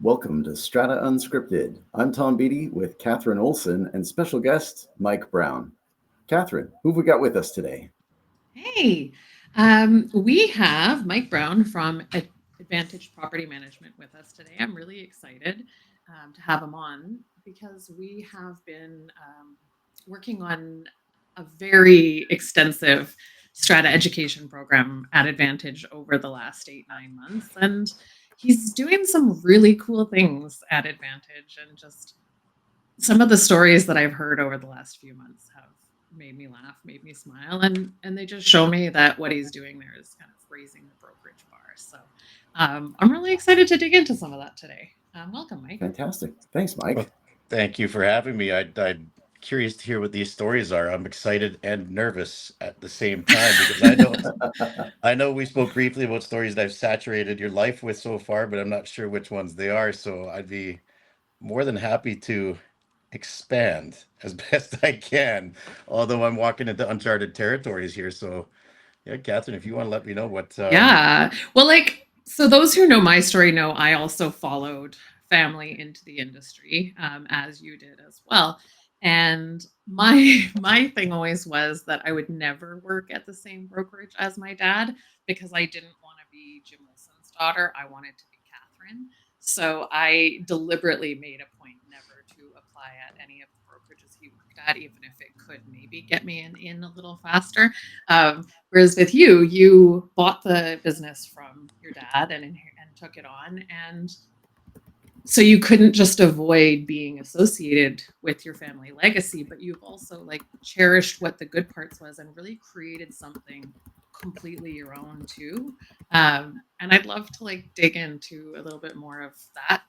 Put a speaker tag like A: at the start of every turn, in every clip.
A: Welcome to Strata Unscripted. I'm Tom Beattie with Katharine Olson and special guest Mike Browne. Katharine, who have we got with us today?
B: Hey, we have Mike Browne from Advantage Property Management with us today. I'm really excited to have him on because we have been working on a very extensive strata education program at Advantage over the last 8, 9 months. And he's doing some really cool things at Advantage. And just some of the stories that I've heard over the last few months have made me laugh, made me smile, and they just show me that what he's doing there is kind of raising the brokerage bar. So I'm really excited to dig into some of that today. Welcome, Mike.
A: Fantastic. Thanks,
C: Well,
A: Mike.
C: thank you for having me. I'm curious to hear what these stories are. I'm excited and nervous at the same time because I know we spoke briefly about stories that I've saturated your life with so far, but I'm not sure which ones they are. So I'd be more than happy to expand as best I can, although I'm walking into uncharted territories here. So yeah, Catherine, if you want to let me know what
B: Yeah. Well, so those who know my story know I also followed family into the industry, as you did as well. And my thing always was that I would never work at the same brokerage as my dad because I didn't want to be Jim Wilson's daughter. I wanted to be Catherine. So I deliberately made a point never to apply at any of the brokerages he worked at, even if it could maybe get me in a little faster. Whereas with you, you bought the business from your dad and took it on, and so you couldn't just avoid being associated with your family legacy, but you've also cherished what the good parts was and really created something completely your own too. And I'd love to dig into a little bit more of that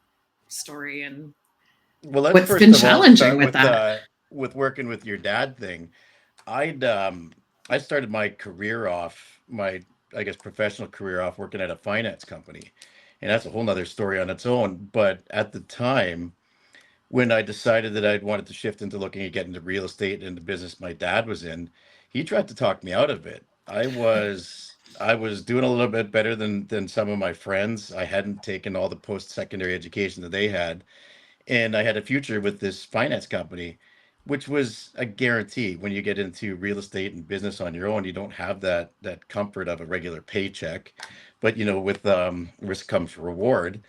B: story and
C: well, let's
B: what's
C: first
B: been
C: of all
B: challenging
C: start
B: with that.
C: with working with your dad thing. I'd I started my career off, my I guess professional career off working at a finance company. And that's a whole nother story on its own. But at the time when I decided that I'd wanted to shift into looking at getting into real estate and the business my dad was in, he tried to talk me out of it. I was doing a little bit better than some of my friends. I hadn't taken all the post-secondary education that they had, and I had a future with this finance company, which was a guarantee. When you get into real estate and business on your own, you don't have that comfort of a regular paycheck, but with risk comes reward.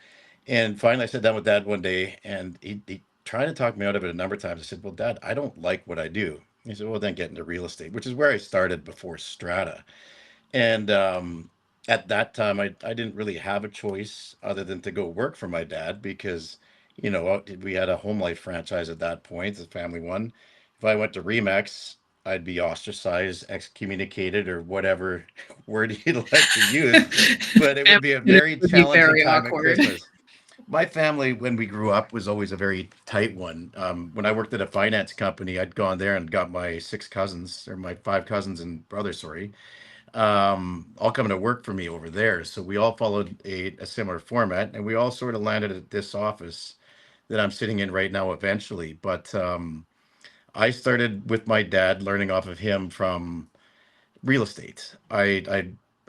C: And finally, I sat down with Dad one day, and he tried to talk me out of it a number of times. I said, "Well, Dad, I don't like what I do." He said, "Well, then get into real estate," which is where I started before Strata. And at that time, I didn't really have a choice other than to go work for my dad because, we had a home life franchise at that point, the family one. If I went to Remax, I'd be ostracized, excommunicated, or whatever word you'd like to use. But it would
B: Family
C: be a
B: dinner
C: very
B: would be
C: challenging
B: very
C: time at
B: awkward.
C: Christmas. My family, when we grew up, was always a very tight one. When I worked at a finance company, I'd gone there and got my six cousins, or my five cousins and brother, sorry, all coming to work for me over there. So we all followed a similar format, and we all sort of landed at this office that I'm sitting in right now eventually. But I started with my dad, learning off of him from real estate. I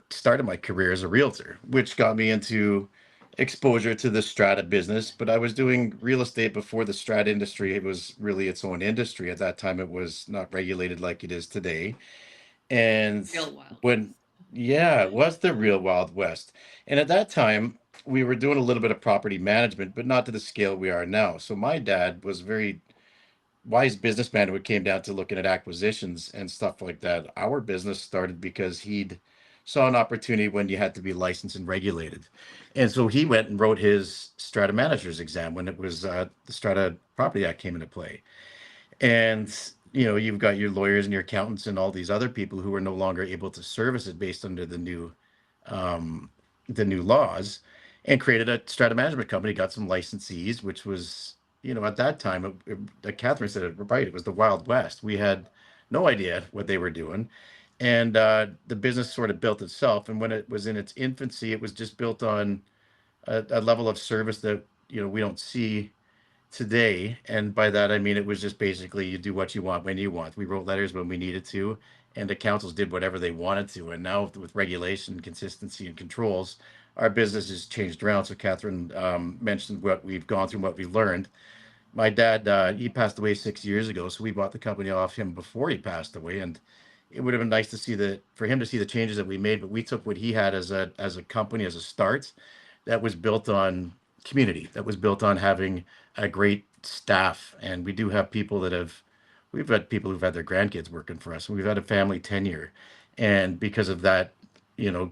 C: started my career as a realtor, which got me into exposure to the strata business. But I was doing real estate before the strata industry. It was really its own industry. At that time, it was not regulated like it is today. And
B: Real Wild
C: when,
B: West.
C: yeah, it was the real Wild West. And at that time, we were doing a little bit of property management, but not to the scale we are now. So my dad was very wise businessman when it came down to looking at acquisitions and stuff like that. Our business started because he'd saw an opportunity when you had to be licensed and regulated. And so he went and wrote his strata manager's exam when it was the Strata Property Act came into play. And you've got your lawyers and your accountants and all these other people who are no longer able to service it based under um, the new laws, and created a strata management company. Got some licensees, which was at that time, like Catherine said it right. It was the Wild West. We had no idea what they were doing, and the business sort of built itself. And when it was in its infancy, it was just built on a level of service that we don't see today. And by that, I mean, it was just basically you do what you want when you want. We wrote letters when we needed to, and the councils did whatever they wanted to. And now with regulation, consistency, and controls, our business has changed around. So Katharine mentioned what we've gone through, what we've learned. My dad, he passed away 6 years ago, so we bought the company off him before he passed away, and it would have been nice to see for him to see the changes that we made. But we took what he had as a company, as a start, that was built on community, that was built on having a great staff, and we do have people that have. We've had people who've had their grandkids working for us. We've had a family tenure, and because of that,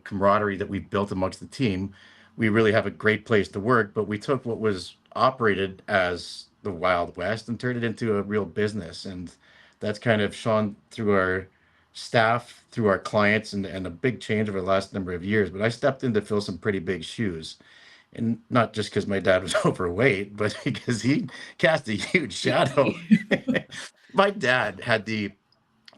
C: camaraderie that we've built amongst the team, we really have a great place to work. But we took what was operated as the Wild West and turned it into a real business. And that's kind of shone through our staff, through our clients, and a big change over the last number of years. But I stepped in to fill some pretty big shoes. And not just because my dad was overweight, but because he cast a huge shadow. My dad had the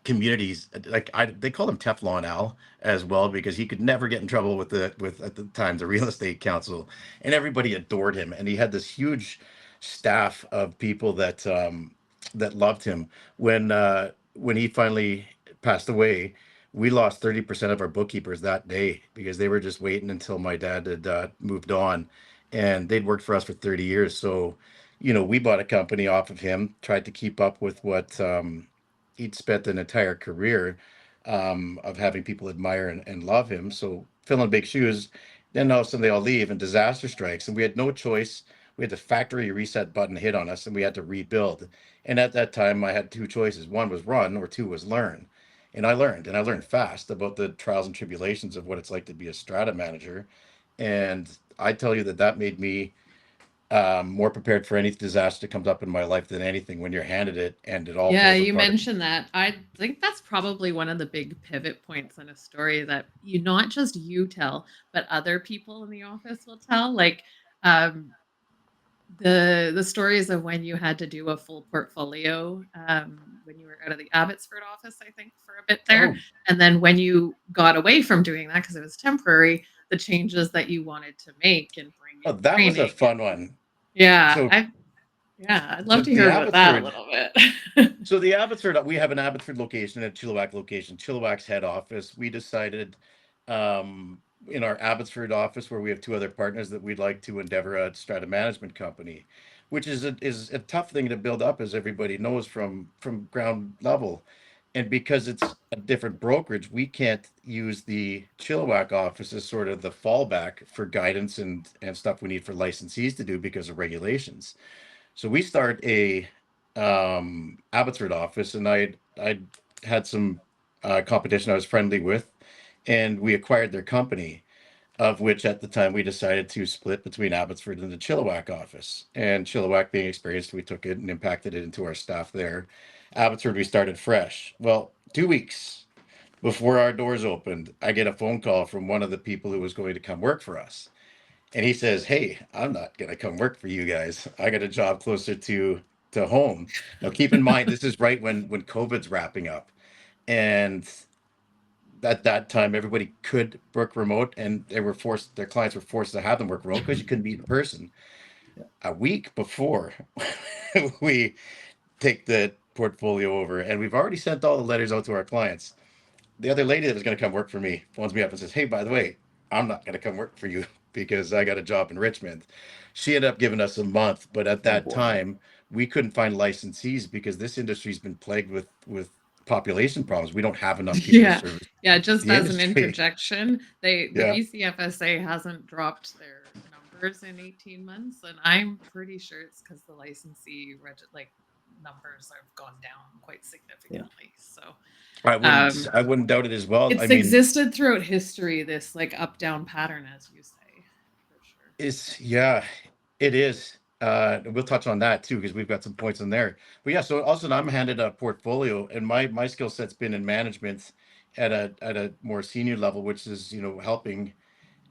C: communities, like they called him Teflon Al as well, because he could never get in trouble with at the time the real estate council, and everybody adored him, and he had this huge staff of people that loved him. When he finally passed away, we lost 30% of our bookkeepers that day because they were just waiting until my dad had moved on, and they'd worked for us for 30 years. So we bought a company off of him, tried to keep up with what he'd spent an entire career of having people admire and love him. So filling big shoes. Then all of a sudden they all leave and disaster strikes, and we had no choice. We had the factory reset button hit on us, and we had to rebuild. And at that time, I had two choices: one was run, or two was learn. And I learned fast about the trials and tribulations of what it's like to be a strata manager. And I tell you that made me more prepared for any disaster that comes up in my life than anything, when you're handed it and it all
B: Yeah,
C: falls
B: you
C: apart.
B: mentioned that. I think that's probably one of the big pivot points in a story that not just you tell, but other people in the office will tell. Like um, the stories of when you had to do a full portfolio when you were out of the Abbotsford office, I think, for a bit there,
C: Oh,
B: and then when you got away from doing that because it was temporary, the changes that you wanted to make and bring
C: oh,
B: in
C: that was a
B: training.
C: fun one.
B: Yeah,
C: So
B: I'd
C: the,
B: love to
C: the
B: hear about that a
C: Abbotsford,
B: little bit.
C: so the Abbotsford, we have an Abbotsford location and a Chilliwack location. Chilliwack's head office. We decided in our Abbotsford office, where we have two other partners, that we'd like to endeavor a strata management company, which is a tough thing to build up, as everybody knows, from ground level. And because it's a different brokerage, we can't use the Chilliwack office as sort of the fallback for guidance and stuff we need for licensees to do because of regulations. So we start a Abbotsford office, and I had some competition I was friendly with, and we acquired their company, of which at the time we decided to split between Abbotsford and the Chilliwack office. And Chilliwack being experienced, we took it and impacted it into our staff there. Abbotsford, we started fresh. Well, 2 weeks before our doors opened, I get a phone call from one of the people who was going to come work for us. And he says, "Hey, I'm not gonna come work for you guys. I got a job closer to home." Now, keep in mind, this is right when COVID's wrapping up, and at that time, everybody could work remote, and their clients were forced to have them work remote because you couldn't meet in person.
A: Yeah.
C: A week before we take the portfolio over, and we've already sent all the letters out to our clients, the other lady that was going to come work for me phones me up and says, "Hey, by the way, I'm not going to come work for you because I got a job in Richmond." She ended up giving us a month, but at
A: Oh
C: that
A: boy.
C: time, we couldn't find licensees because this industry's been plagued with population problems. We don't have enough people to
B: Yeah.
C: service
B: Yeah, just
C: the
B: as an
C: industry.
B: interjection, the
C: Yeah.
B: BCFSA hasn't dropped their numbers in 18 months, and I'm pretty sure it's because the licensee numbers have gone down quite
A: Yeah.
B: significantly. So
C: I wouldn't
B: um,
C: I wouldn't doubt it as well. I
B: it's
C: mean,
B: existed throughout history, this like up down pattern, as you say, for sure.
C: yeah, it is. We'll touch on that too because we've got some points in there. But yeah, so also I'm handed a portfolio, and my skill set's been in management at a more senior level, which is helping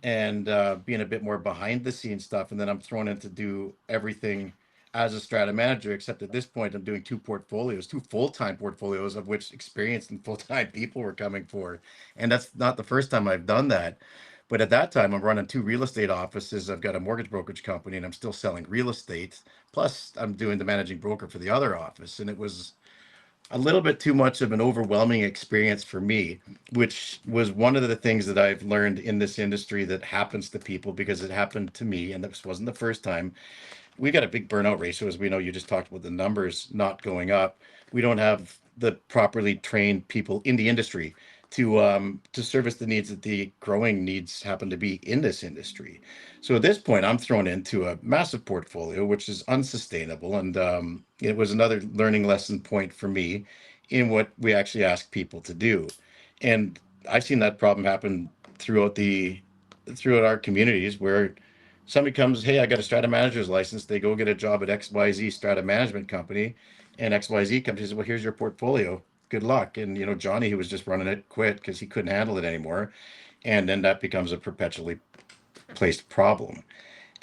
C: and being a bit more behind the scenes stuff. And then I'm thrown in to do everything as a strata manager, except at this point I'm doing two portfolios, two full-time portfolios, of which experienced and full-time people were coming for. And that's not the first time I've done that. But at that time, I'm running two real estate offices. I've got a mortgage brokerage company, and I'm still selling real estate. Plus, I'm doing the managing broker for the other office. And it was a little bit too much of an overwhelming experience for me, which was one of the things that I've learned in this industry that happens to people because it happened to me, and this wasn't the first time. We got a big burnout ratio, as we know. You just talked about the numbers not going up. We don't have the properly trained people in the industry to service the needs that the growing needs happen to be in this industry. So at this point, I'm thrown into a massive portfolio, which is unsustainable, and it was another learning lesson point for me in what we actually ask people to do. And I've seen that problem happen throughout the throughout our communities where somebody comes, hey, I got a strata manager's license. They go get a job at XYZ strata management company, and XYZ company says, well, here's your portfolio. Good luck. And Johnny, who was just running it, quit because he couldn't handle it anymore. And then that becomes a perpetually placed problem.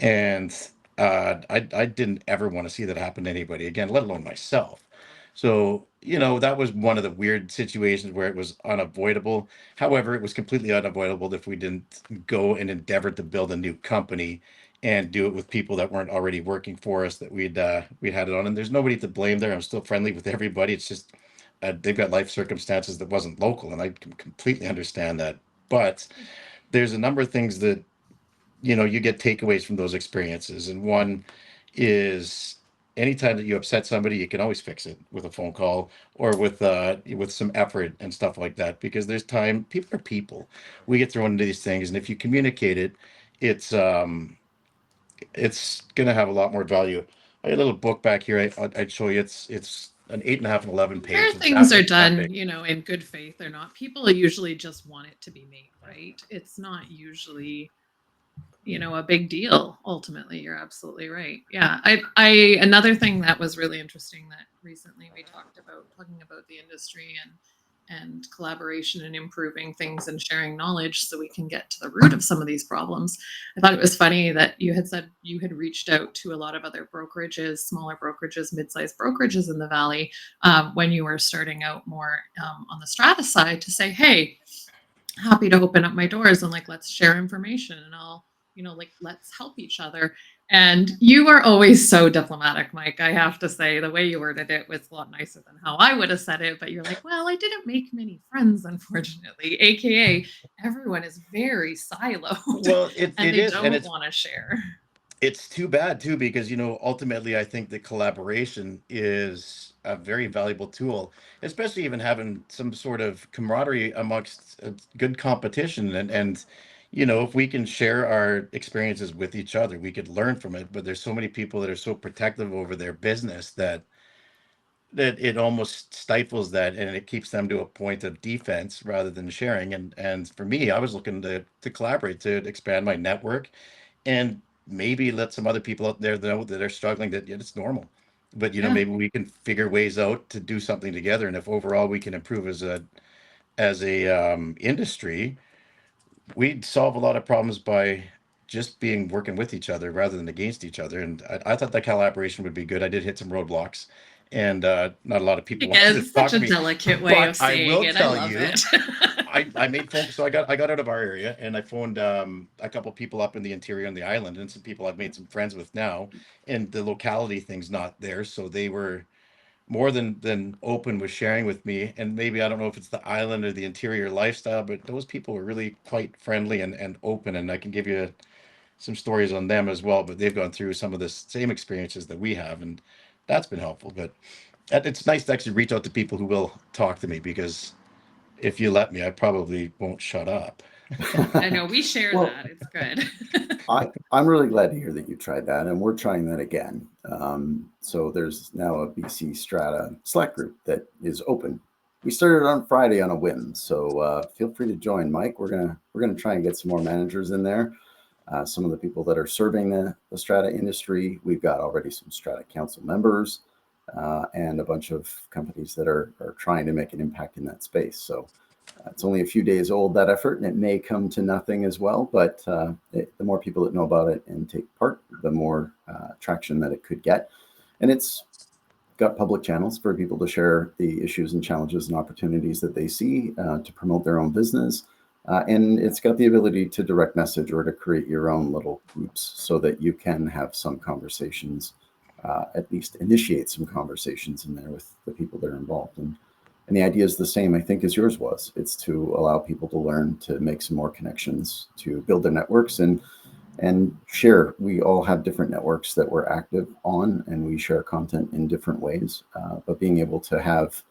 C: And I didn't ever want to see that happen to anybody again, let alone myself. So, that was one of the weird situations where it was unavoidable. However, it was completely unavoidable if we didn't go and endeavor to build a new company and do it with people that weren't already working for us that we'd had it on. And there's nobody to blame there. I'm still friendly with everybody. It's just they've got life circumstances that wasn't local, and I can completely understand that. But there's a number of things that you get takeaways from those experiences. And one is anytime that you upset somebody, you can always fix it with a phone call or with some effort and stuff like that, because there's time. People are people. We get thrown into these things, and if you communicate it, it's it's gonna have a lot more value. I got a little book back here. I'd show you. It's an 8.5 and 11
B: Where
C: page. It's
B: things are
C: epic.
B: done, in good faith or not, people usually just want it to be made right. It's not usually, a big deal. Ultimately, you're absolutely right. Yeah. I another thing that was really interesting that recently we talked about talking about the industry and collaboration and improving things and sharing knowledge so we can get to the root of some of these problems. I thought it was funny that you had said you had reached out to a lot of other brokerages, smaller brokerages, mid-sized brokerages in the Valley when you were starting out more on the strata side to say, hey, happy to open up my doors and let's share information and I'll let's help each other. And you are always so diplomatic, Mike. I have to say the way you worded it was a lot nicer than how I would have said it, but you're like, well, I didn't make many friends, unfortunately, aka everyone is very siloed.
C: Well,
B: And
C: it
B: they
C: is, and
B: don't want to share.
C: it's too bad too, because ultimately I think that collaboration is a very valuable tool, especially even having some sort of camaraderie amongst good competition. And if we can share our experiences with each other, we could learn from it. But there's so many people that are so protective over their business that it almost stifles that, and it keeps them to a point of defense rather than sharing. And for me, I was looking to collaborate, to expand my network, and maybe let some other people out there know that are struggling, that it's normal. But
B: Yeah.
C: maybe we can figure ways out to do something together. And if overall we can improve as a industry, we'd solve a lot of problems by just being working with each other rather than against each other. And I thought that collaboration would be good. I did hit some roadblocks, and not a lot of people wanted to
B: It's
C: talk
B: such
C: to
B: a
C: me.
B: delicate way
C: But
B: of
C: I
B: saying
C: will
B: it. I
C: tell
B: love
C: you,
B: it.
C: I made phone, so I got out of our area, and I phoned a couple people up in the interior on the island, and some people I've made some friends with now. And the locality thing's not there, so they were more than open with sharing with me. And maybe I don't know if it's the island or the interior lifestyle, but those people were really quite friendly and open. And I can give you some stories on them as well, but they've gone through some of the same experiences that we have, and that's been helpful. But it's nice to actually reach out to people who will talk to me, because if you let me, I probably won't shut up.
B: I know we share
A: Well,
B: that. It's good.
A: I'm really glad to hear that you tried that, and we're trying that again. So there's now a BC Strata Slack group that is open. We started on Friday on a whim, so feel free to join, Mike. We're gonna try and get some more managers in there. Some of the people that are serving the Strata industry, we've got already some Strata Council members, and a bunch of companies that are trying to make an impact in that space. So it's only a few days old, that effort, and it may come to nothing as well. But the more people that know about it and take part, the more traction that it could get. And it's got public channels for people to share the issues and challenges and opportunities that they see to promote their own business. And it's got the ability to direct message or to create your own little groups so that you can have some conversations at least initiate some conversations in there with the people that are involved. And the idea is the same, I think, as yours was. It's to allow people to learn, to make some more connections, to build their networks and share. We all have different networks that we're active on, and we share content in different ways. But being able to have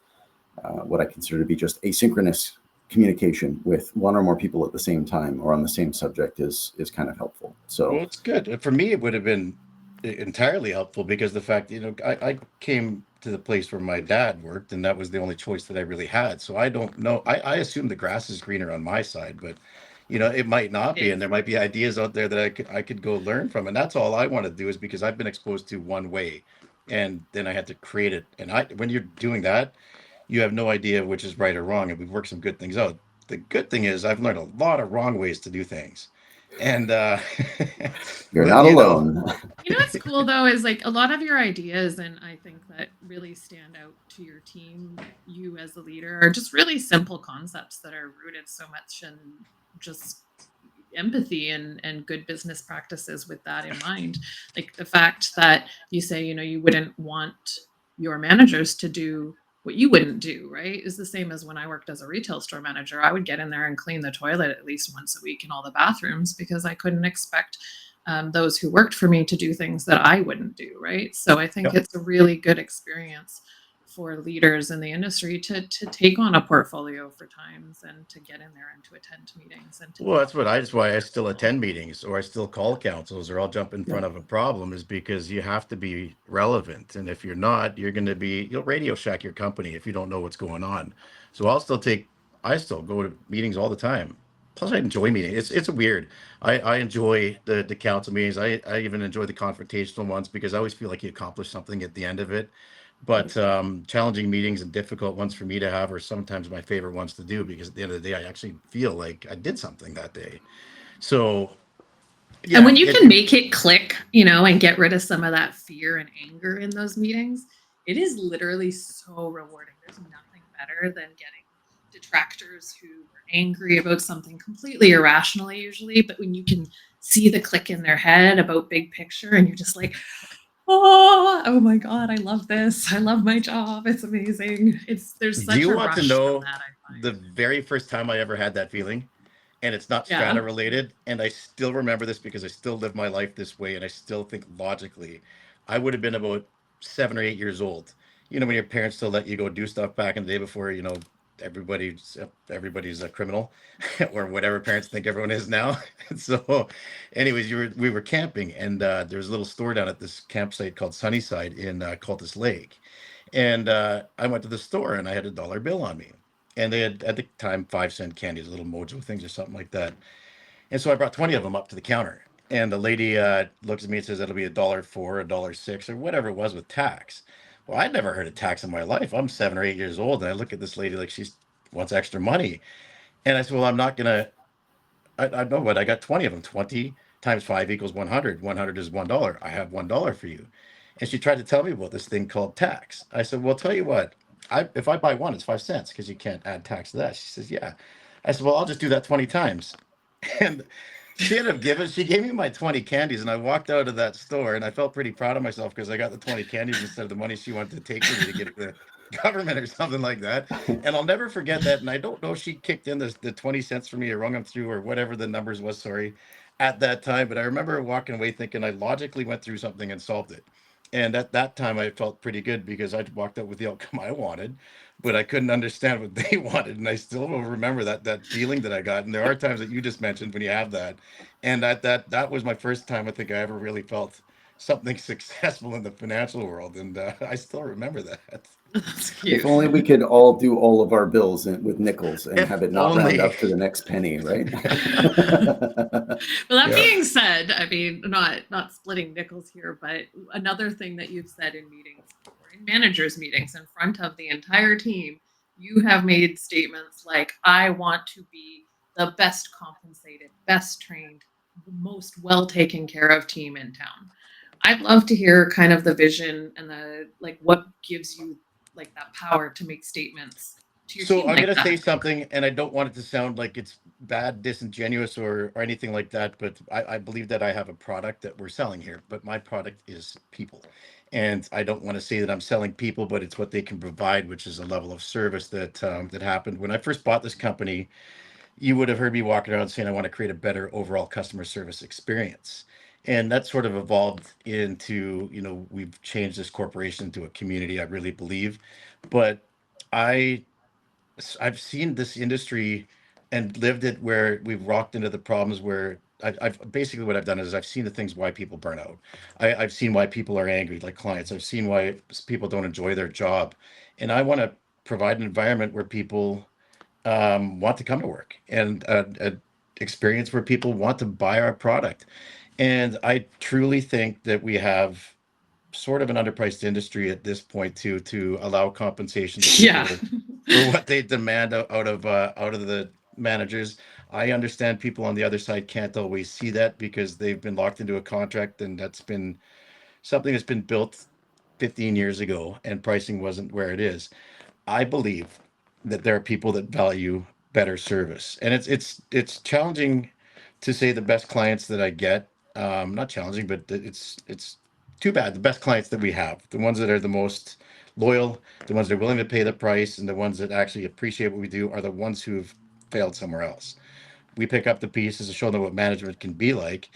A: what I consider to be just asynchronous communication with one or more people at the same time or on the same subject is kind of helpful. So,
C: Well, it's good. For me, it would have been entirely helpful because the fact, I came to the place where my dad worked, and that was the only choice that I really had. So I don't know. I assume the grass is greener on my side, but it might not
B: It
C: be,
B: is.
C: and there might be ideas out there that I could go learn from. And that's all I want to do is because I've been exposed to one way, and then I had to create it. And when you're doing that, you have no idea which is right or wrong, and we've worked some good things out. The good thing is I've learned a lot of wrong ways to do things. And
A: you're
C: but
A: not alone.
B: What's cool though is like a lot of your ideas, and I think that really stand out to your team, you as the leader, are just really simple concepts that are rooted so much in just empathy and good business practices with that in mind. Like the fact that you say, you wouldn't want your managers to do what you wouldn't do, right? Is the same as when I worked as a retail store manager. I would get in there and clean the toilet at least once a week in all the bathrooms because I couldn't expect those who worked for me to do things that I wouldn't do, right? So I think
C: Yep.
B: it's a really good experience for leaders in the industry to take on a portfolio for times and to get in there and to attend meetings and to
C: Well,
B: meet
C: that's why I still
B: people.
C: attend meetings or I still call councils or I'll jump in
A: Yeah.
C: front of a problem is because you have to be relevant. And if you're not, you'll Radio Shack your company if you don't know what's going on. So I still go to meetings all the time. Plus I enjoy meetings. It's weird. I enjoy the council meetings. I even enjoy the confrontational ones because I always feel like you accomplish something at the end of it. But challenging meetings and difficult ones for me to have are sometimes my favorite ones to do because at the end of the day, I actually feel like I did something that day. So,
B: And
C: yeah,
B: when you can make it click, and get rid of some of that fear and anger in those meetings, it is literally so rewarding. There's nothing better than getting detractors who were angry about something completely irrationally, usually. But when you can see the click in their head about big picture, and you're just like, oh my God, I love this. I love my job. It's amazing. There's
C: do
B: such
C: you
B: a
C: want to
B: rush from
C: know
B: that, I
C: the
B: find.
C: very first time I ever had that feeling? And it's not
B: Yeah.
C: strata related. And I still remember this because I still live my life this way. And I still think logically, I would have been about 7 or 8 years old. When your parents still let you go do stuff back in the day before, everybody's a criminal or whatever parents think everyone is now. So anyways, we were camping and there's a little store down at this campsite called Sunnyside in Cultus Lake. And I went to the store and I had $1 bill on me. And they had at the time 5-cent candies, little mojo things or something like that. And so I brought 20 of them up to the counter. And the lady looks at me and says, that'll be $1.04, $1.06, or whatever it was with tax. Well, I'd never heard of tax in my life. I'm 7 or 8 years old. And I look at this lady like she wants extra money. And I said, well, I'm not going to, I know what, I got 20 of them. 20 times 5 equals 100. 100 is $1. I have $1 for you. And she tried to tell me about this thing called tax. I said, well, tell you what, if I buy one, it's 5 cents because you can't add tax to that. She says, yeah. I said, well, I'll just do that 20 times. And she gave me my 20 candies and I walked out of that store and I felt pretty proud of myself because I got the 20 candies instead of the money she wanted to take from me to give to the government or something like that. And I'll never forget that. And I don't know if she kicked in the 20 cents for me or rung them through or whatever the numbers was, sorry, at that time. But I remember walking away thinking I logically went through something and solved it. And at that time, I felt pretty good because I walked out with the outcome I wanted, but I couldn't understand what they wanted. And I still will remember that feeling that I got. And there are times that you just mentioned when you have that, and that was my first time I think I ever really felt something successful in the financial world, and I still remember that.
B: That's
A: If
B: cute.
A: only we could all do all of our bills with nickels and
C: If
A: have it not round
C: only.
A: up to the next penny, right?
B: Well, that
C: Yeah.
B: being said, I mean, not splitting nickels here, but another thing that you've said in meetings or in managers' meetings in front of the entire team, you have made statements like, I want to be the best compensated, best trained, most well taken care of team in town. I'd love to hear kind of the vision and the like what gives you like that power to make statements to your
C: So
B: team
C: I'm
B: like
C: gonna say
B: that?
C: something, and I don't want it to sound like it's bad, disingenuous, or anything like that. But I believe that I have a product that we're selling here. But my product is people, and I don't want to say that I'm selling people, but it's what they can provide, which is a level of service that that happened when I first bought this company. You would have heard me walking around saying I want to create a better overall customer service experience. And that sort of evolved into, we've changed this corporation into a community, I really believe. But I I've seen this industry and lived it where we've rocked into the problems where I've basically what I've done is I've seen the things why people burn out. I've seen why people are angry, like clients. I've seen why people don't enjoy their job, and I want to provide an environment where people want to come to work and a experience where people want to buy our product. And I truly think that we have sort of an underpriced industry at this point to allow compensation to
B: Yeah.
C: people for what they demand out of the managers. I understand people on the other side can't always see that because they've been locked into a contract, and that's been something that's been built 15 years ago and pricing wasn't where it is. I believe that there are people that value better service, and it's challenging to say the best clients that I get. Not challenging, but it's too bad. The best clients that we have, the ones that are the most loyal, the ones that are willing to pay the price, and the ones that actually appreciate what we do, are the ones who've failed somewhere else. We pick up the pieces to show them what management can be like,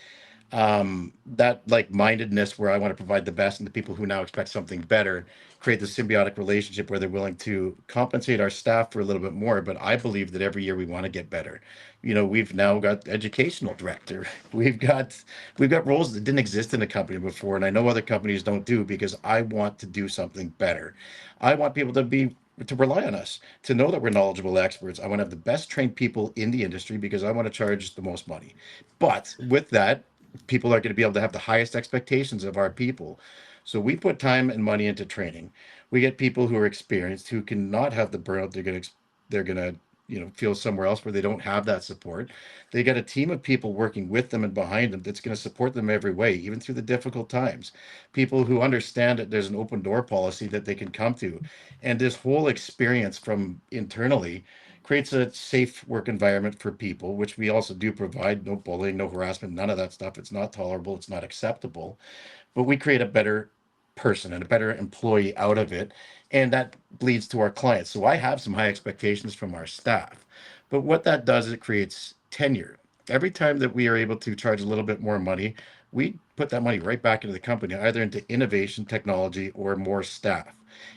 C: that like-mindedness where I want to provide the best, and the people who now expect something better create the symbiotic relationship where they're willing to compensate our staff for a little bit more. But I believe that every year we want to get better. We've now got educational director. We've got roles that didn't exist in the company before, and I know other companies don't do, because I want to do something better. I want people to rely on us, to know that we're knowledgeable experts. I want to have the best trained people in the industry because I want to charge the most money. But with that, people are going to be able to have the highest expectations of our people. So we put time and money into training. We get people who are experienced, who cannot have the burnout they're going to feel somewhere else where they don't have that support. They got a team of people working with them and behind them that's going to support them every way, even through the difficult times. People who understand that there's an open door policy that they can come to. And this whole experience from internally creates a safe work environment for people, which we also do provide. No bullying, no harassment, none of that stuff. It's not tolerable, it's not acceptable. But we create a better person and a better employee out of it. And that bleeds to our clients. So I have some high expectations from our staff. But what that does is it creates tenure. Every time that we are able to charge a little bit more money, we put that money right back into the company, either into innovation, technology, or more staff.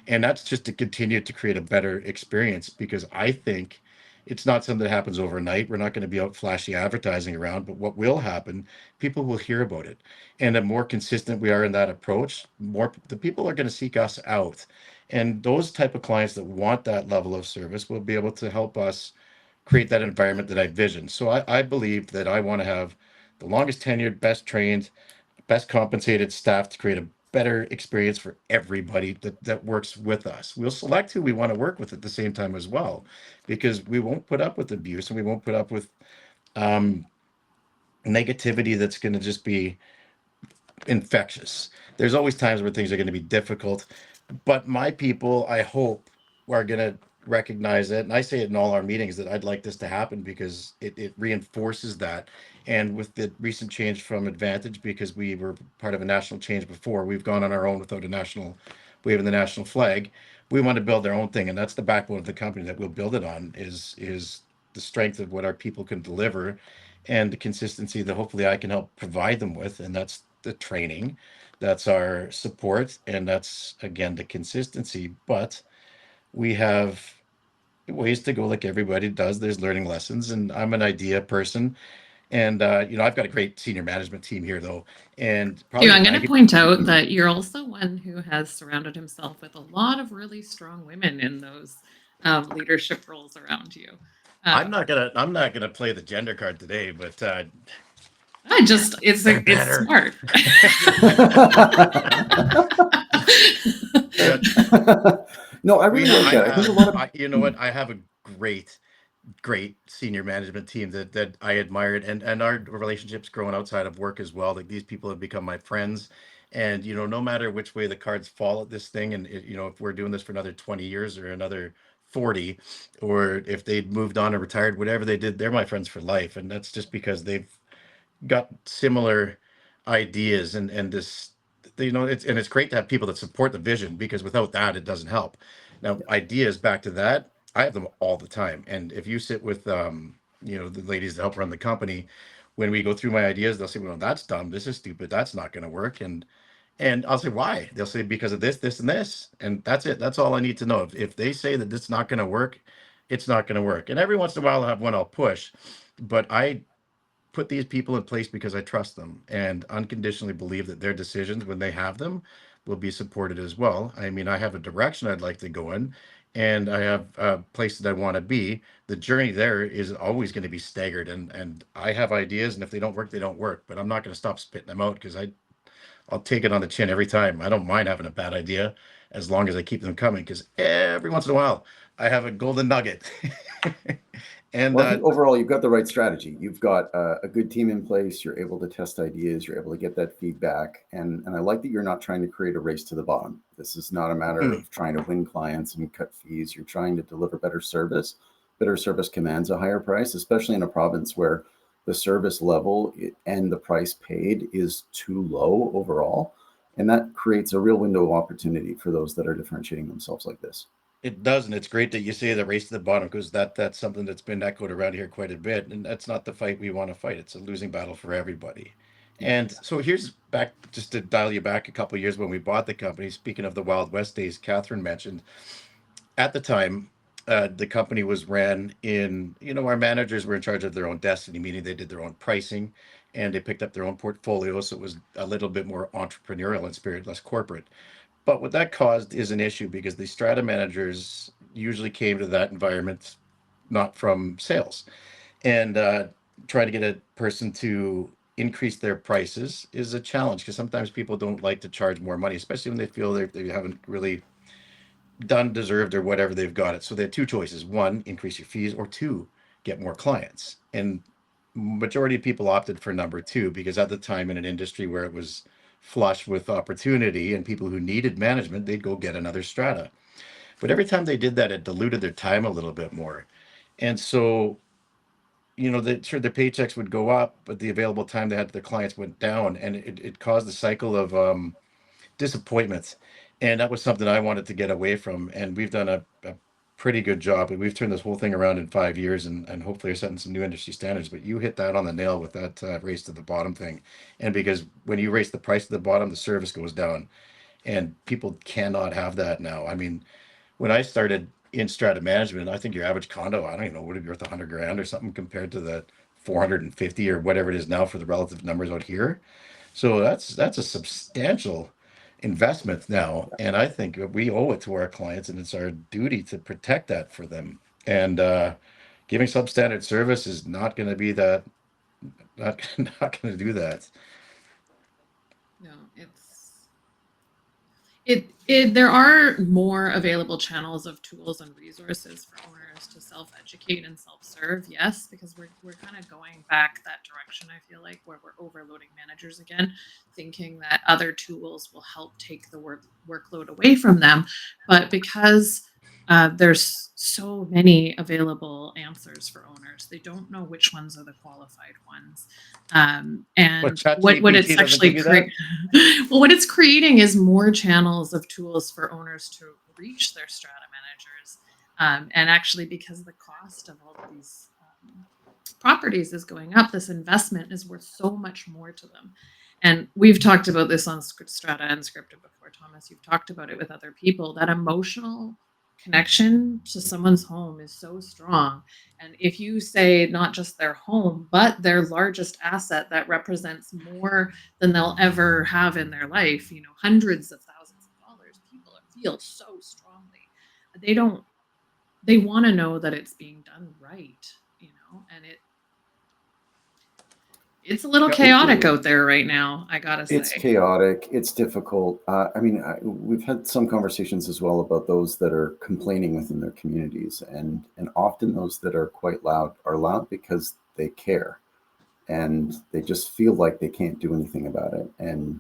C: And that's just to continue to create a better experience, because I think it's not something that happens overnight. We're not going to be out flashy advertising around, but what will happen, people will hear about it. And the more consistent we are in that approach, more the people are going to seek us out. And those type of clients that want that level of service will be able to help us create that environment that I vision. So I believe that I want to have the longest tenured, best trained, best compensated staff to create a better experience for everybody that works with us. We'll select who we want to work with at the same time as well, because we won't put up with abuse, and we won't put up with um, negativity that's going to just be infectious. There's always times where things are going to be difficult, but my people, I hope, are going to recognize it. And I say it in all our meetings that I'd like this to happen, because it reinforces that. And with the recent change from Advantage, because we were part of a national change before, we've gone on our own without a national waving the national flag. We want to build their own thing, and that's the backbone of the company that we'll build it on. Is the strength of what our people can deliver, and the consistency that hopefully I can help provide them with. And that's the training, that's our support, and that's again the consistency. But we have ways to go, like everybody does. There's learning lessons, and I'm an idea person. And I've got a great senior management team here, though, and probably
B: I'm going to
C: 90.
B: point out that you're also one who has surrounded himself with a lot of really strong women in those leadership roles around you.
C: I'm not gonna play the gender card today, but
B: It's
C: better.
B: smart.
A: No, I really like that. I think a lot of
C: You know what? I have a great senior management team that I admired, and our relationships growing outside of work as well. Like, these people have become my friends, and no matter which way the cards fall at this thing, and if we're doing this for another 20 years or another 40, or if they'd moved on or retired, whatever they did, they're my friends for life. And that's just because they've got similar ideas and this, it's great to have people that support the vision, because without that, it doesn't help. Now, ideas, back to that, I have them all the time. And if you sit with, the ladies that help run the company, when we go through my ideas, they'll say, well, that's dumb. This is stupid. That's not going to work. And I'll say, why? They'll say, because of this, this, and this. And that's it. That's all I need to know. If they say that it's not going to work, it's not going to work. And every once in a while, I'll have one I'll push. But I put these people in place because I trust them and unconditionally believe that their decisions, when they have them, will be supported as well. I mean, I have a direction I'd like to go in, and I have a place that I want to be. The journey there is always going to be staggered, and I have ideas, and if they don't work, they don't work. But I'm not going to stop spitting them out, because I'll take it on the chin every time. I don't mind having a bad idea as long as I keep them coming, because every once in a while I have a golden nugget. And
A: well, I think overall you've got the right strategy. You've got a good team in place. You're able to test ideas. You're able to get that feedback. And I like that you're not trying to create a race to the bottom. This is not a matter of trying to win clients and cut fees. You're trying to deliver better service. Better service commands a higher price, especially in a province where the service level and the price paid is too low overall. And that creates a real window of opportunity for those that are differentiating themselves like this.
C: It does, and it's great that you say the race to the bottom, because that's something that's been echoed around here quite a bit, and that's not the fight we want to fight. It's a losing battle for everybody. And so here's back, just to dial you back a couple of years when we bought the company. Speaking of the Wild West days, Katharine mentioned at the time, the company was ran in, our managers were in charge of their own destiny, meaning they did their own pricing and they picked up their own portfolio. So it was a little bit more entrepreneurial in spirit, less corporate. But what that caused is an issue, because the strata managers usually came to that environment not from sales. And trying to get a person to increase their prices is a challenge, because sometimes people don't like to charge more money, especially when they feel they haven't really done, deserved, or whatever they've got it. So they had two choices: one, increase your fees, or two, get more clients. And majority of people opted for number two, because at the time, in an industry where it was flush with opportunity and people who needed management, they'd go get another strata. But every time they did that, it diluted their time a little bit more. And so, sure, their paychecks would go up, but the available time they had to their clients went down, and it caused a cycle of disappointments. And that was something I wanted to get away from. And we've done a pretty good job. We've turned this whole thing around in 5 years, and hopefully are setting some new industry standards. But you hit that on the nail with that race to the bottom thing. And because when you raise the price to the bottom, the service goes down. And people cannot have that now. I mean, when I started in strata management, I think your average condo, I don't even know, would it be worth 100 grand or something compared to the 450 or whatever it is now for the relative numbers out here. So that's a substantial investment now, and I think we owe it to our clients, and it's our duty to protect that for them. And giving substandard service is not going to be that, not not going to do that.
B: No, there are more available channels of tools and resources for owners to self-educate and self-serve. Yes, because we're kind of going back that direction, I feel like, where we're overloading managers again, thinking that other tools will help take the workload away from them. But because there's so many available answers for owners, they don't know which ones are the qualified ones. And what it's actually well, what it's creating is more channels of tools for owners to reach their strata managers. And actually, because the cost of all of these properties is going up, this investment is worth so much more to them. And we've talked about this on Strata Unscripted before, Thomas. You've talked about it with other people. That emotional connection to someone's home is so strong. And if you say not just their home, but their largest asset that represents more than they'll ever have in their life, hundreds of thousands of dollars, people feel so strongly. They want to know that it's being done right, and it's a little chaotic out there right now, I gotta say.
A: It's chaotic. It's difficult. We've had some conversations as well about those that are complaining within their communities, and often those that are quite loud are loud because they care, and they just feel like they can't do anything about it. And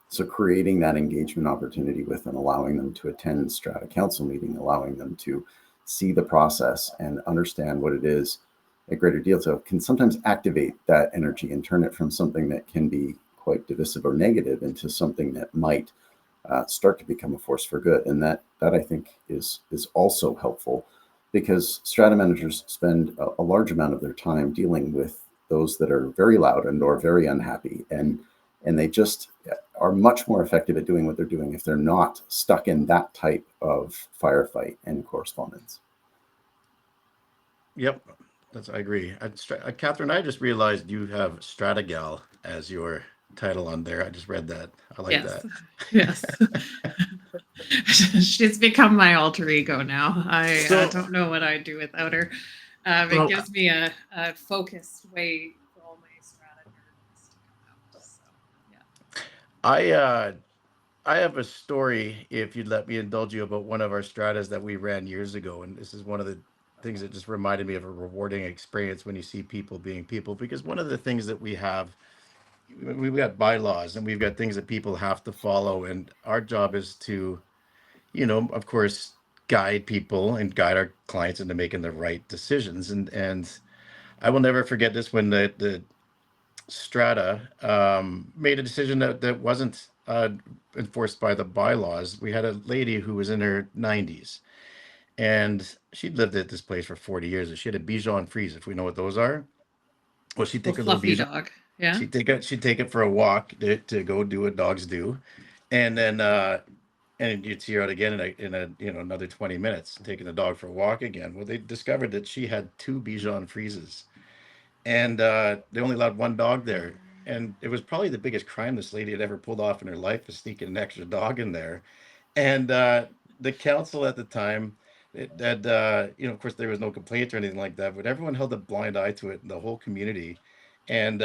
A: so creating that engagement opportunity with them, allowing them to attend strata council meeting, allowing them to see the process and understand what it is at greater detail can sometimes activate that energy and turn it from something that can be quite divisive or negative into something that might start to become a force for good. And that I think is also helpful, because strata managers spend a large amount of their time dealing with those that are very loud and or very unhappy, and they just are much more effective at doing what they're doing if they're not stuck in that type of firefight and correspondence.
C: Yep, I agree. Katharine, I just realized you have Strata Gal as your title on there. I just read that. I like
B: Yes.
C: that.
B: Yes. She's become my alter ego now. I
C: So-
B: don't know what I'd do without her. It
C: Well-
B: gives me a focused way for all my strata nerdness to come out. So, yeah.
C: I have a story, if you'd let me indulge you, about one of our stratas that we ran years ago. And this is one of the things that just reminded me of a rewarding experience when you see people being people. Because one of the things that we've got bylaws and we've got things that people have to follow. And our job is to, of course, guide people and guide our clients into making the right decisions. And I will never forget this, when the Strata made a decision that wasn't enforced by the bylaws. We had a lady who was in her 90s, and she'd lived at this place for 40 years. And she had a Bichon Frise, if we know what those are. Well, she'd take her little
B: Fluffy
C: Bichon,
B: dog. Yeah.
C: she'd take it for a walk to go do what dogs do, and then and you'd see her out again in another 20 minutes taking the dog for a walk again. Well, they discovered that she had two Bichon Frises, and they only allowed one dog there. And it was probably the biggest crime this lady had ever pulled off in her life, is sneaking an extra dog in there. And the council at the time, of course, there was no complaint or anything like that, but everyone held a blind eye to it in the whole community. And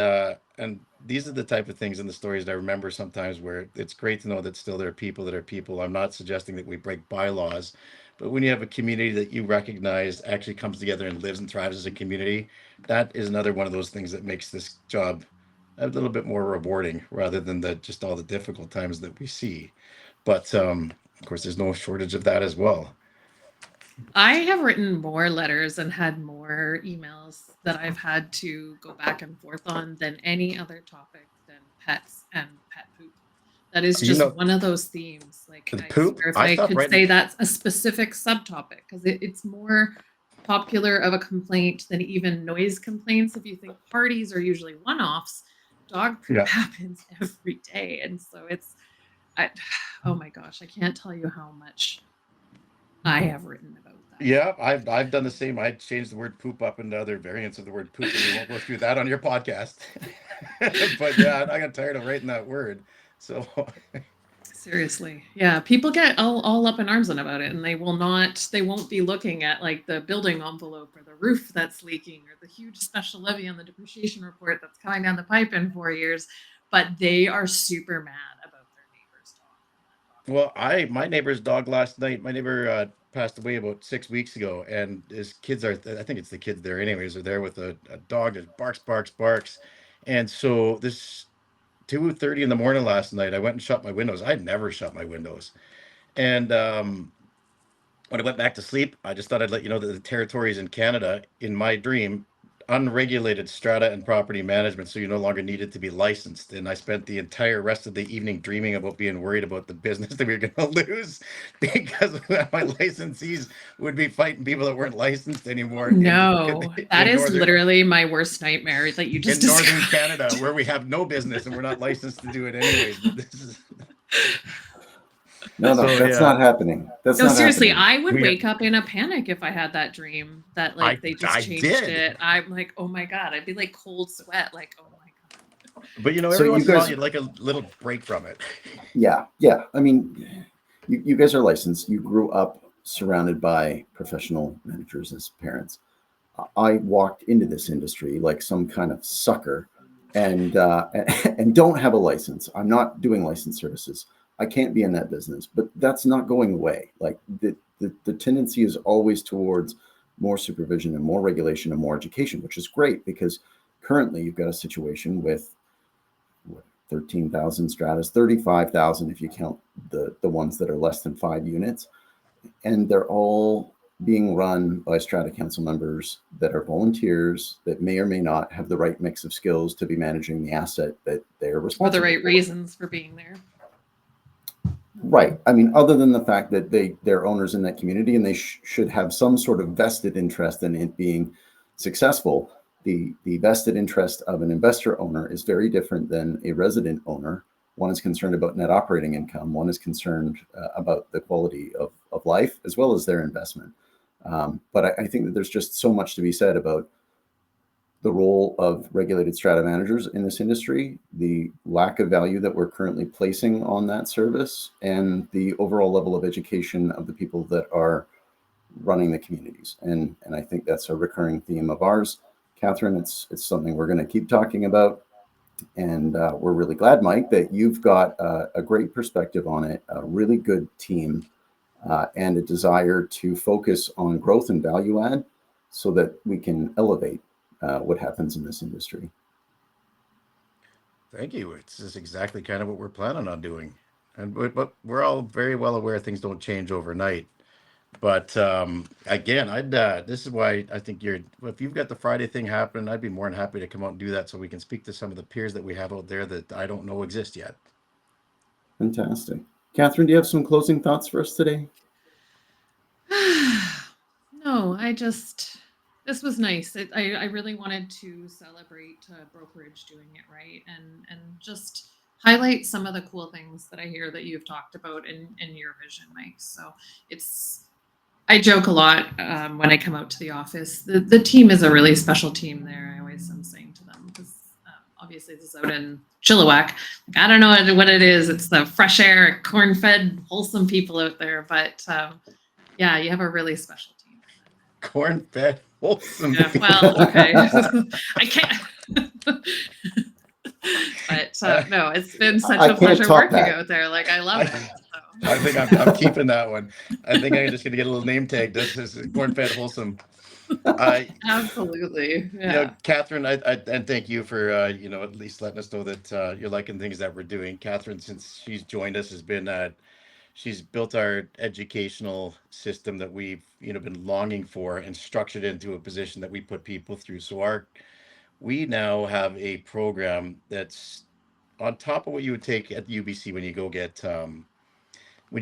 C: these are the type of things in the stories that I remember sometimes, where it's great to know that still there are people that are people. I'm not suggesting that we break bylaws, but when you have a community that you recognize actually comes together and lives and thrives as a community, that is another one of those things that makes this job a little bit more rewarding, rather than just all the difficult times that we see. But of course, there's no shortage of that as well.
B: I have written more letters and had more emails that I've had to go back and forth on than any other topic than pets and pet poop. That is just one of those themes. Like,
C: The
B: I
C: poop?
B: swear, if
C: I
B: I
C: stopped
B: could
C: writing-
B: say that's a specific subtopic, because it's more popular of a complaint than even noise complaints. If you think parties are usually one-offs, dog poop
C: Yeah.
B: happens every day. And so oh my gosh, I can't tell you how much I have written about that.
C: Yeah, I've done the same. I changed the word poop up into other variants of the word poop, and we won't go through that on your podcast. But yeah, I got tired of writing that word. So
B: Seriously. Yeah. People get all up in arms about it, and they won't be looking at like the building envelope or the roof that's leaking or the huge special levy on the depreciation report that's coming down the pipe in 4 years. But they are super mad about their neighbor's dog.
C: well, my neighbor's dog last night. My neighbor passed away about 6 weeks ago, and his kids are. I think it's the kids there, anyways. Are there with a dog that barks, and so this 2:30 in the morning last night, I went and shut my windows. I'd never shut my windows, and when I went back to sleep, I just thought I'd let you know that the territories in Canada, in my dream, unregulated strata and property management, so you no longer needed to be licensed. And I spent the entire rest of the evening dreaming about being worried about the business that we were going to lose, because my licensees would be fighting people that weren't licensed anymore.
B: No, that is
C: northern,
B: literally my worst nightmare that you just
C: in northern
B: described.
C: Canada, where we have no business and we're not licensed to do it anyways. But this is
A: No,
C: So,
A: that's
C: yeah.
A: not happening. That's
B: No,
A: not
B: seriously,
A: happening.
B: I would
C: We-
B: wake up in a panic if I had that dream that like they just
C: I
B: changed
C: did.
B: it. I'm like, oh my God. I'd be like cold sweat, like, oh my God.
C: But
A: So
C: every
A: you
C: once in a while,
A: guys-
C: you'd like a little break from it.
A: Yeah. I mean, you guys are licensed. You grew up surrounded by professional managers as parents. I walked into this industry like some kind of sucker, and and don't have a license. I'm not doing license services. I can't be in that business, but that's not going away. Like the tendency is always towards more supervision and more regulation and more education, which is great, because currently you've got a situation with 13,000 stratas, 35,000 if you count the ones that are less than 5 units, and they're all being run by strata council members that are volunteers that may or may not have the right mix of skills to be managing the asset that they're
B: For
A: responsible
B: the right
A: for.
B: reasons for being there.
A: Right. I mean, other than the fact that they're owners in that community and they should have some sort of vested interest in it being successful. The vested interest of an investor owner is very different than a resident owner. One is concerned about net operating income. One is concerned about the quality of life as well as their investment. But I think that there's just so much to be said about the role of regulated strata managers in this industry, the lack of value that we're currently placing on that service, and the overall level of education of the people that are running the communities. And I think that's a recurring theme of ours. Katharine, it's something we're going to keep talking about. And we're really glad, Mike, that you've got a great perspective on it, a really good team, and a desire to focus on growth and value add so that we can elevate what happens in this industry.
C: Thank you. It's just exactly kind of what we're planning on doing. And but we're all very well aware things don't change overnight. But again, this is why I think if you've got the Friday thing happening, I'd be more than happy to come out and do that so we can speak to some of the peers that we have out there that I don't know exist yet.
A: Fantastic. Katharine, do you have some closing thoughts for us today?
B: No, this was nice. I really wanted to celebrate brokerage doing it right and just highlight some of the cool things that I hear that you've talked about in your vision, Mike. So I joke a lot when I come out to the office. The team is a really special team there. I always am saying to them because obviously this is out in Chilliwack. Like, I don't know what it is. It's the fresh air, corn-fed, wholesome people out there. But yeah, you have a really special team.
C: Corn-fed, wholesome.
B: Yeah, well, okay. I can't. But no, it's been such a pleasure working out there. Like, I love it. So.
C: I think I'm keeping that one. I think I'm just going to get a little name tag. This is corn-fed, wholesome.
B: Absolutely. Yeah.
C: Katharine, and thank you for at least letting us know that you're liking things that we're doing. Katharine, since she's joined us, she's built our educational system that we've been longing for and structured into a position that we put people through. So we now have a program that's on top of what you would take at the UBC when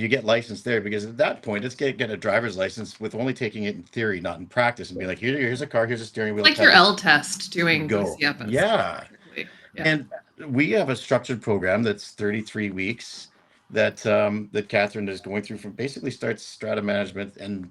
C: you get licensed there, because at that point it's getting a driver's license with only taking it in theory, not in practice, and being like, here's a car, here's a steering wheel.
B: Like your L test doing
C: go. Yeah. And we have a structured program that's 33 weeks that Katharine is going through, from basically starts strata management and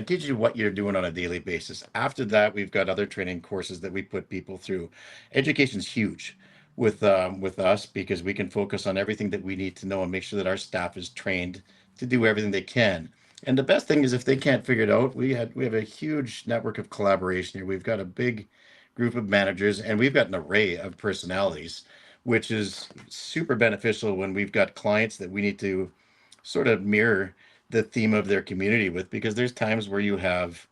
C: teaches you what you're doing on a daily basis. After that, we've got other training courses that we put people through. Education's huge with us, because we can focus on everything that we need to know and make sure that our staff is trained to do everything they can. And the best thing is, if they can't figure it out, we have a huge network of collaboration here. We've got a big group of managers, and we've got an array of personalities, which is super beneficial when we've got clients that we need to sort of mirror the theme of their community with, because there's times where you have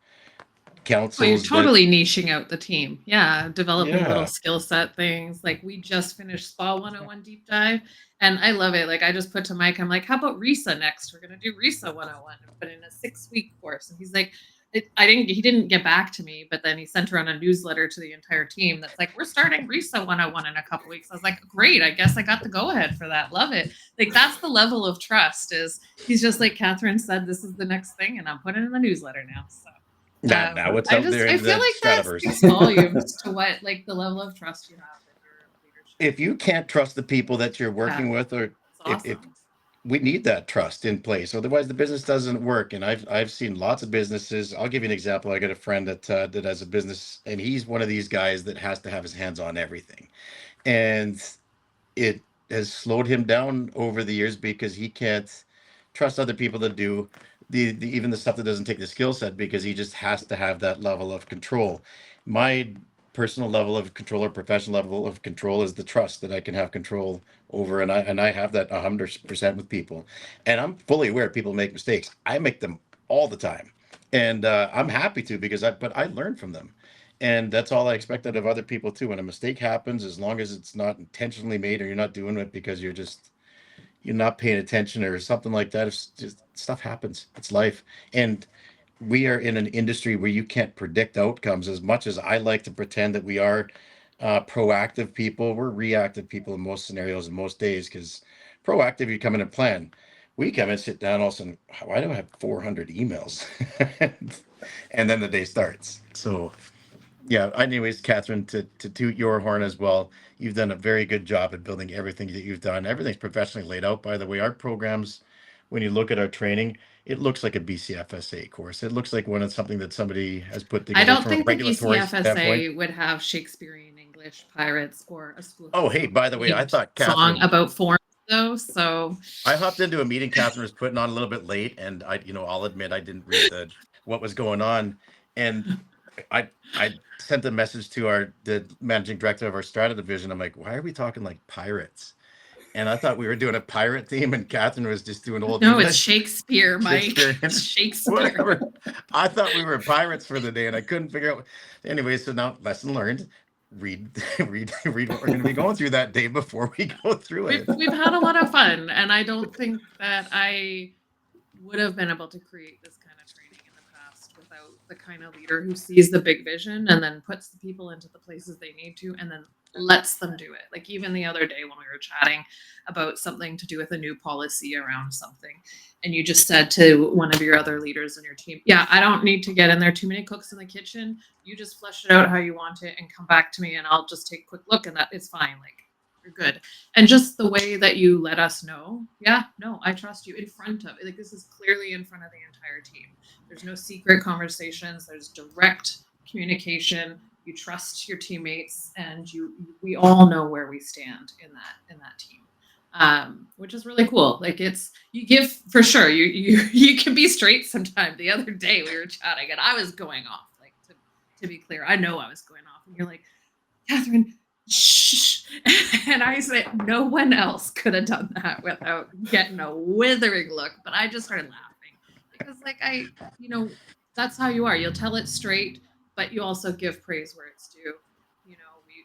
C: councils.
B: Well, you're totally niching out the team. Yeah, developing little skill set things. Like, we just finished Spa 101 deep dive, and I love it. Like, I just put to Mike, I'm like, how about RISA next? We're going to do RISA 101 and put in a 6-week course. And he's like, he didn't get back to me, but then he sent around a newsletter to the entire team that's like, we're starting RISA 101 in a couple weeks. I was like, great, I guess I got the go ahead for that. Love it. Like, that's the level of trust. Is he's just like, Katharine said, this is the next thing, and I'm putting it in the newsletter now. So
C: now what's out there in the Strataverse.
B: That speaks volumes to what, like, the level of trust you have in your leadership.
C: If you can't trust the people that you're working with, or if we need that trust in place, otherwise the business doesn't work. And I've seen lots of businesses. I'll give you an example. I got a friend that has a business, and he's one of these guys that has to have his hands on everything, and it has slowed him down over the years because he can't trust other people to do even the stuff that doesn't take the skill set, because he just has to have that level of control. My personal level of control, or professional level of control, is the trust that I can have control over, and I have that 100% with people. And I'm fully aware people make mistakes. I make them all the time, and I'm happy to, because I learn from them, and that's all I expect out of other people too. When a mistake happens, as long as it's not intentionally made, or you're not doing it because you're not paying attention or something like that, it's just, stuff happens. It's life. And we are in an industry where you can't predict outcomes. As much as I like to pretend that we are proactive people, we're reactive people in most scenarios and most days, because proactive, you come in and plan. We come and sit down, all of a sudden, why do I have 400 emails? And then the day starts. So yeah, anyways, Katharine, to toot your horn as well, you've done a very good job at building everything that you've done. Everything's professionally laid out, by the way. Our programs, when you look at our training, it looks like a BCFSA course. It looks like something that somebody has put
B: I
C: together
B: don't
C: from a
B: think the
C: regulatory standpoint.
B: BCFSA would have Shakespearean English, pirates, or a School
C: Oh,
B: of
C: hey, by the way, I
B: Themed
C: thought
B: song
C: Katharine,
B: about forms, though. So
C: I hopped into a meeting Katharine was putting on a little bit late, and I'll admit I didn't read what was going on, and I sent a message to the managing director of our Strata division. I'm like, why are we talking like pirates? And I thought we were doing a pirate theme, and Katharine was just doing old
B: no, it's
C: English,
B: Shakespeare, Mike.
C: Shakespearean,
B: Shakespeare.
C: whatever. I thought we were pirates for the day, and I couldn't figure out. Anyway, so now lesson learned. Read, read what we're going to be going through that day before we go through it.
B: We've had a lot of fun, and I don't think that I would have been able to create this kind of training in the past without the kind of leader who sees the big vision and then puts the people into the places they need to and then lets them do it. Like even the other day when we were chatting about something to do with a new policy around something, and you just said to one of your other leaders in your team, yeah, I don't need to get in there too many cooks in the kitchen. You just flesh it out how you want it and come back to me and I'll just take a quick look and that is fine. Like you're good. And just the way that you let us know, yeah, no, I trust you in front of it. Like this is clearly in front of the entire team. There's no secret conversations. There's direct communication. You trust your teammates, and we all know where we stand in that team, which is really cool. Like you give for sure. You can be straight sometime. The other day we were chatting, and I was going off. Like to be clear, I know I was going off, and you're like, Katharine, shh. And I said, no one else could have done that without getting a withering look. But I just started laughing because, like, that's how you are. You'll tell it straight, but you also give praise where it's due.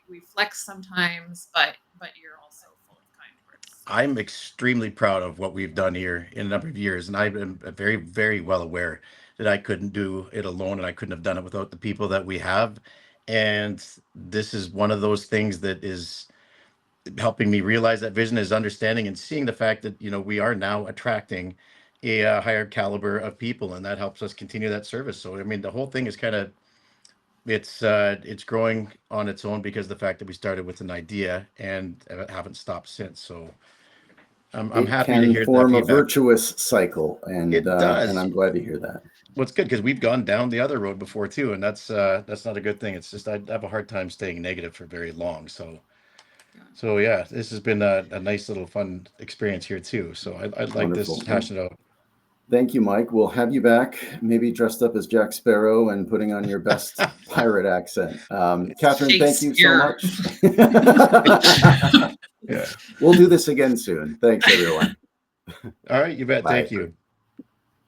B: We flex sometimes, but you're also full of kind words.
C: I'm extremely proud of what we've done here in a number of years, and I've been very, very well aware that I couldn't do it alone, and I couldn't have done it without the people that we have. And this is one of those things that is helping me realize that vision, is understanding and seeing the fact that we are now attracting a higher caliber of people, and that helps us continue that service. So I mean, the whole thing is kind of it's growing on its own because of the fact that we started with an idea and haven't stopped since. So I'm happy to hear
A: that form a
C: feedback.
A: virtuous cycle, and
C: It does.
A: and I'm glad to hear that.
C: Well, it's good because we've gone down the other road before too, and that's not a good thing. It's just I have a hard time staying negative for very long. So yeah, this has been a nice little fun experience here too. So I'd like
A: Wonderful.
C: this hashing out.
A: Thank you, Mike. We'll have you back, maybe dressed up as Jack Sparrow and putting on your best pirate accent. Katharine, thank you so much.
C: Yeah.
A: We'll do this again soon. Thanks, everyone.
C: All right, you bet.
A: Bye.
C: Thank you.